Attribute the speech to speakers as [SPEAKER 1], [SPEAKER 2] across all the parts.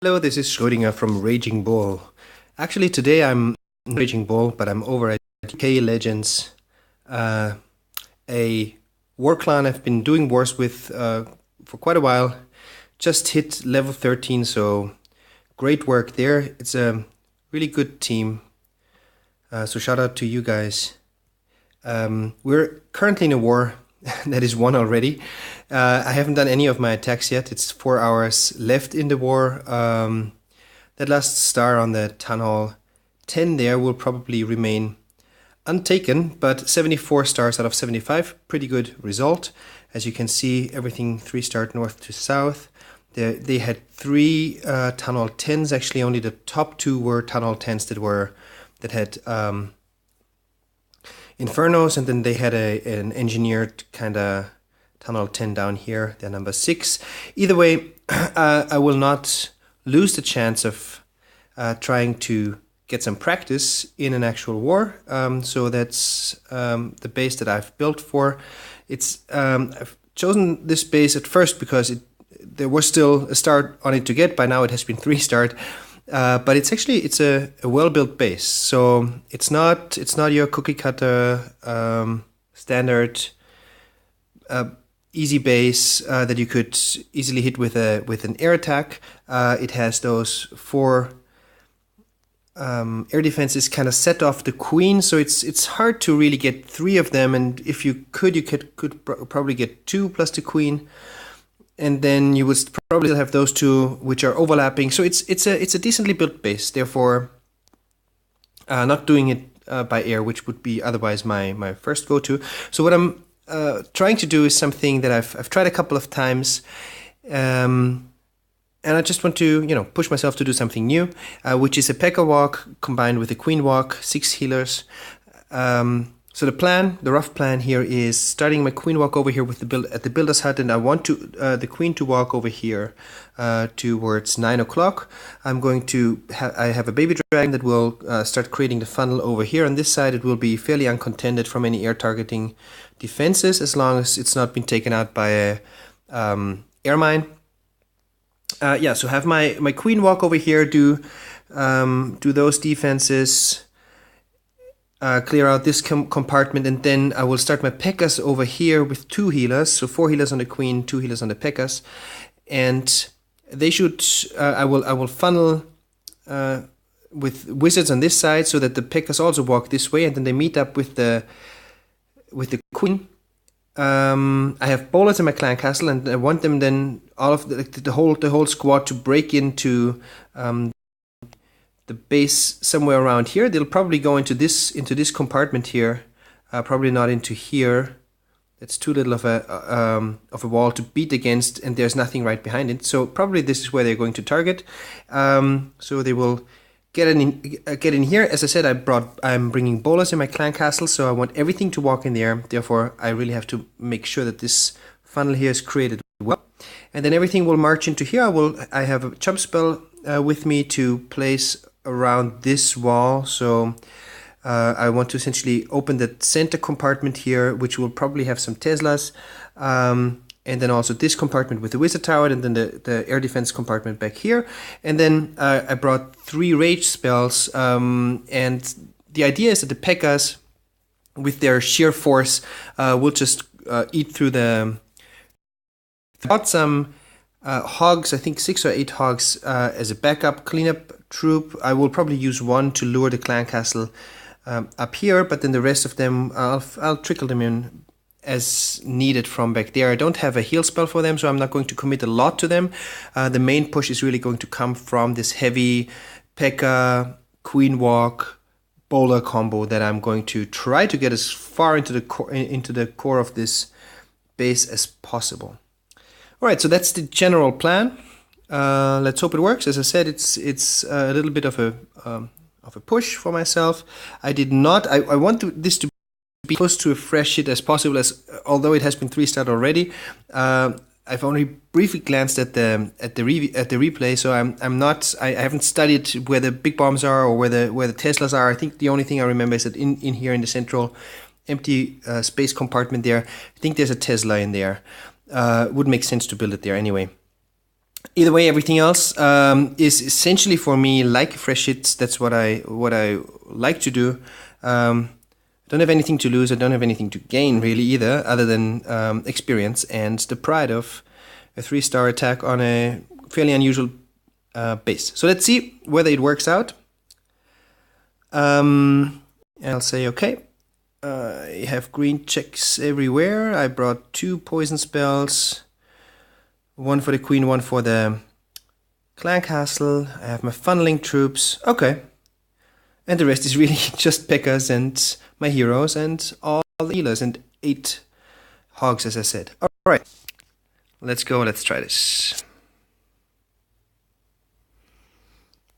[SPEAKER 1] Hello, this is Schrödinger from Raging Bull. Actually, today I'm Raging Bull, but I'm over at K Legends, a war clan I've been doing wars with for quite a while. Just hit level 13, so great work there. It's a really good team, so shout out to you guys. We're currently in a war that is won already. I haven't done any of my attacks yet. It's 4 hours left in the war. That last star on the Town Hall 10 there will probably remain untaken, but 74 stars out of 75, pretty good result. As you can see, everything 3-starred north to south. They had 3 Town Hall 10s. Actually, only the top 2 were Town Hall 10s that had Infernos, and then they had an engineered kind of Town Hall 10 down here. They're number 6. Either way, I will not lose the chance of trying to get some practice in an actual war. So that's the base that I've built for. I've chosen this base at first because there was still a start on it to get. By now it has been 3-starred. But it's a well-built base, so it's not your cookie cutter standard easy base that you could easily hit with an air attack. It has those 4 air defenses kind of set off the queen, so it's hard to really get 3 of them. And if you could probably get 2 plus the queen. And then you would probably have those 2 which are overlapping. So it's a decently built base. Therefore, not doing it by air, which would be otherwise my first go-to. So what I'm trying to do is something that I've tried a couple of times, and I just want to push myself to do something new, which is a Pekka walk combined with a Queenwalk, 6 healers. So the rough plan here is starting my queen walk over here with at the builder's hut, and I want the queen to walk over here towards 9 o'clock. I have a baby dragon that will start creating the funnel over here. On this side, it will be fairly uncontended from any air targeting defenses as long as it's not been taken out by a air mine. So have my queen walk over here, do those defenses. Clear out this compartment, and then I will start my Pekkas over here with 2 healers, so 4 healers on the queen, 2 healers on the Pekkas, and they should. I will funnel with wizards on this side so that the Pekkas also walk this way, and then they meet up with the queen. I have bowlers in my clan castle, and I want them then all of the whole squad to break into the base somewhere around here. They'll probably go into this compartment here, probably not into here. That's too little of a wall to beat against, and there's nothing right behind it. So probably this is where they're going to target. So they will get in here. As I said, I'm bringing bowlers in my clan castle, so I want everything to walk in there. Therefore, I really have to make sure that this funnel here is created well, and then everything will march into here. I have a chump spell with me to place around this wall, so I want to essentially open the center compartment here, which will probably have some Teslas, and then also this compartment with the wizard tower, and then the air defense compartment back here. And then I brought 3 rage spells, and the idea is that the Pekkas, with their sheer force, will just eat through the. I brought some hogs, I think 6 or 8 hogs as a backup cleanup troop. I will probably use 1 to lure the clan castle up here, but then the rest of them I'll trickle them in as needed from back there. I don't have a heal spell for them, so I'm not going to commit a lot to them. The main push is really going to come from this heavy Pekka Queenwalk bowler combo that I'm going to try to get as far into the core of this base as possible. All right, so that's the general plan. Let's hope it works. As I said, it's a little bit of a push for myself. I want this to be close to a fresh hit as possible. Although it has been 3-starred already, I've only briefly glanced at the replay, so I haven't studied where the big bombs are or where the Teslas are. I think the only thing I remember is that in here in the central empty space compartment there, I think there's a Tesla in there. Would make sense to build it there anyway. Either way, everything else is essentially for me like fresh hits. That's what I like to do. I don't have anything to lose. I don't have anything to gain really either, other than experience and the pride of a 3-star attack on a fairly unusual base. So let's see whether it works out. And I'll say okay. I have green checks everywhere. I brought 2 poison spells. 1 for the queen, 1 for the clan castle. I have my funneling troops. Okay. And the rest is really just Pekkas and my heroes and all the healers and 8 hogs, as I said. Alright. Let's go, let's try this.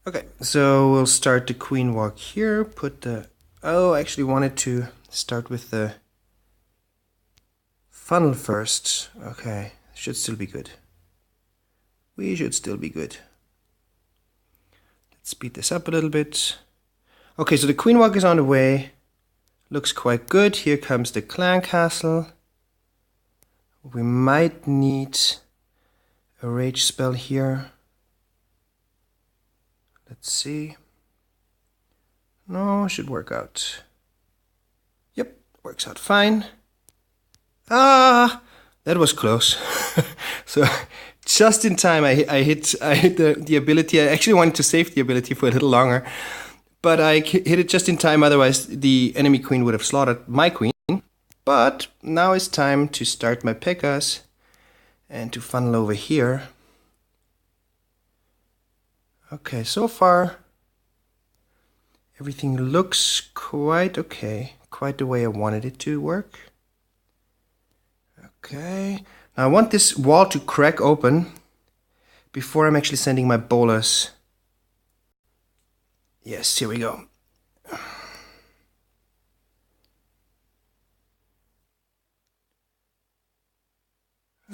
[SPEAKER 1] Okay, so we'll start the Queenwalk here. Put the... Oh, I actually wanted to start with the funnel first. Okay, should still be good. We should still be good. Let's speed this up a little bit. Okay, so the Queenwalk is on the way. Looks quite good. Here comes the clan castle. We might need a rage spell here. Let's see. No, should work out. Yep, works out fine. Ah, that was close. So just in time, I hit the ability. I actually wanted to save the ability for a little longer, but I hit it just in time. Otherwise, the enemy queen would have slaughtered my queen. But now it's time to start my Pekkas and to funnel over here. Okay, so far everything looks quite okay, quite the way I wanted it to work. Okay, now I want this wall to crack open before I'm actually sending my bolas. Yes, here we go.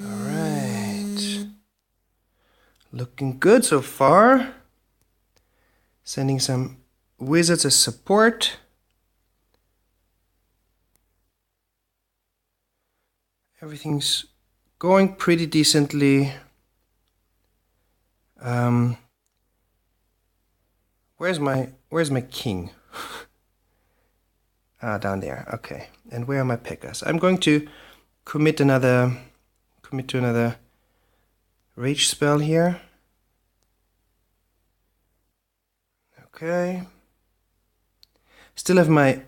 [SPEAKER 1] Alright, looking good so far. Sending some wizards as support. Everything's going pretty decently. Where's my king? Down there. Okay. And where are my Pekkas? I'm going to commit to another rage spell here. Okay. Still have my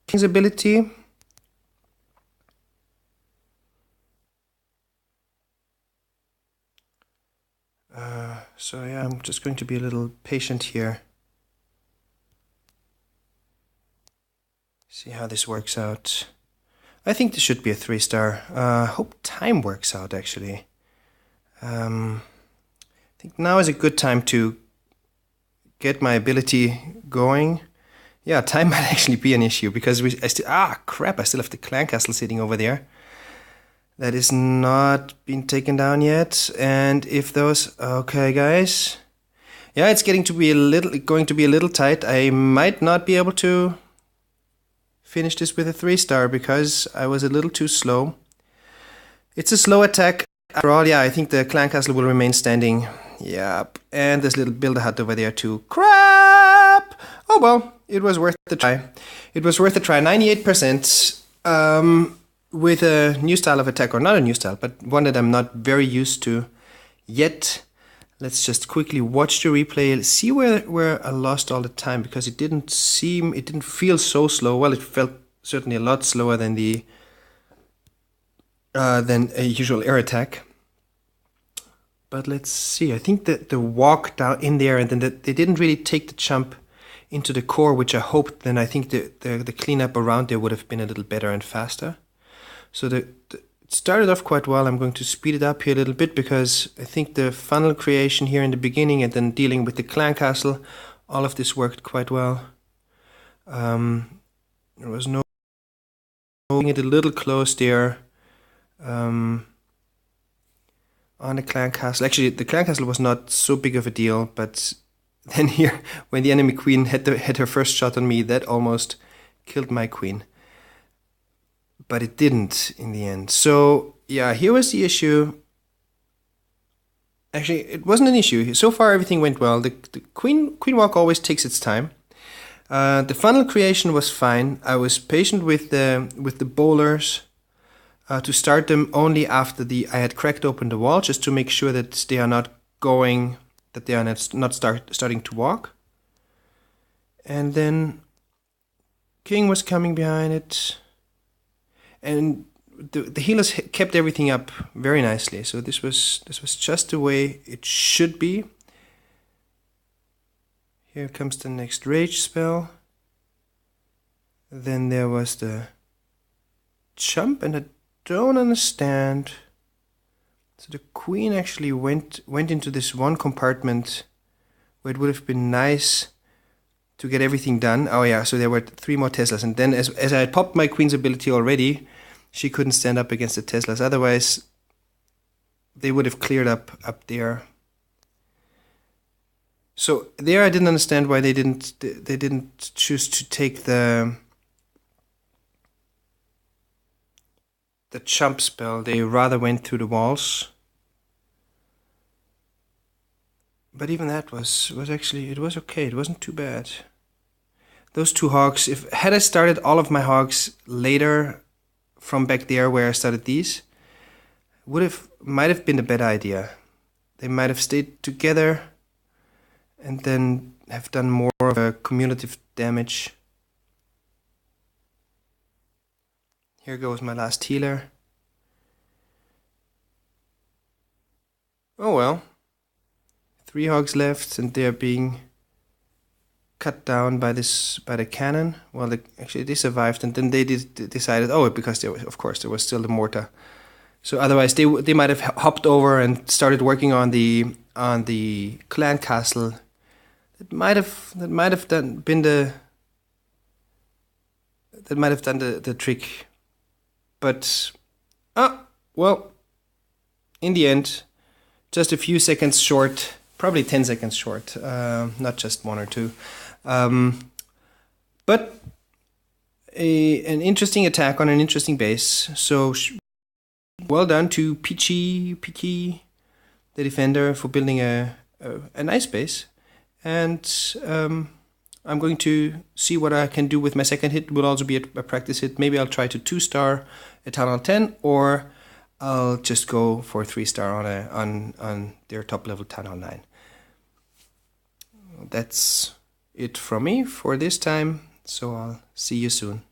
[SPEAKER 1] king's ability. So yeah, I'm just going to be a little patient here. See how this works out. I think this should be a 3-star. Hope time works out actually. I think now is a good time to get my ability going. Yeah, time might actually be an issue because I still have the clan castle sitting over there. That is not been taken down yet. And if those, okay guys. Yeah, it's going to be a little tight. I might not be able to finish this with a 3-star because I was a little too slow. It's a slow attack. After all, yeah, I think the clan castle will remain standing. Yep, and this little builder hut over there too. Crap! Oh well, it was worth the try. It was worth a try. 98% with a new style of attack, or not a new style, but one that I'm not very used to yet. Let's just quickly watch the replay, see where I lost all the time, because it didn't feel so slow. Well, it felt certainly a lot slower than than a usual air attack. But let's see. I think that the walk down in there, and then they didn't really take the jump into the core, which I hoped. Then I think the cleanup around there would have been a little better and faster. So it started off quite well. I'm going to speed it up here a little bit because I think the funnel creation here in the beginning and then dealing with the clan castle, all of this worked quite well. There was no it a little close there. On the clan castle. Actually, the clan castle was not so big of a deal, but then here, when the enemy queen had her first shot on me, that almost killed my queen. But it didn't in the end. So yeah, here was the issue. Actually, it wasn't an issue. So far, everything went well. The Queenwalk always takes its time. The funnel creation was fine. I was patient with the bowlers to start them only after I had cracked open the wall, just to make sure that they are not going, that they are not starting to walk. And then King was coming behind it, and the healers kept everything up very nicely. So this was just the way it should be. Here comes the next rage spell. Then there was the jump, and I don't understand. So the queen actually went into this one compartment where it would have been nice to get everything done. Oh yeah, so there were 3 more Teslas, and then as I had popped my queen's ability already, she couldn't stand up against the Teslas. Otherwise, they would have cleared up there. So there, I didn't understand why they didn't choose to take the jump spell. They rather went through the walls. But even that was actually, it was okay. It wasn't too bad. Those 2 hogs, had I started all of my hogs later from back there where I started these, might have been a better idea. They might have stayed together and then have done more of a cumulative damage. Here goes my last healer. Oh well. 3 hogs left, and they're being cut down by the cannon. Well, actually they survived, and then they decided, oh, because there was still the mortar. So otherwise they might have hopped over and started working on the clan castle. That might have done the trick. But well, in the end, just a few seconds short, probably 10 seconds short, not just 1 or 2. But an interesting attack on an interesting base. So well done to Pekka, the defender, for building a nice base. And I'm going to see what I can do with my second hit. It will also be a practice hit. Maybe I'll try to 2-star a Town Hall 10, or I'll just go for a 3-star on their top level Town Hall 9. That's it from me for this time, so I'll see you soon.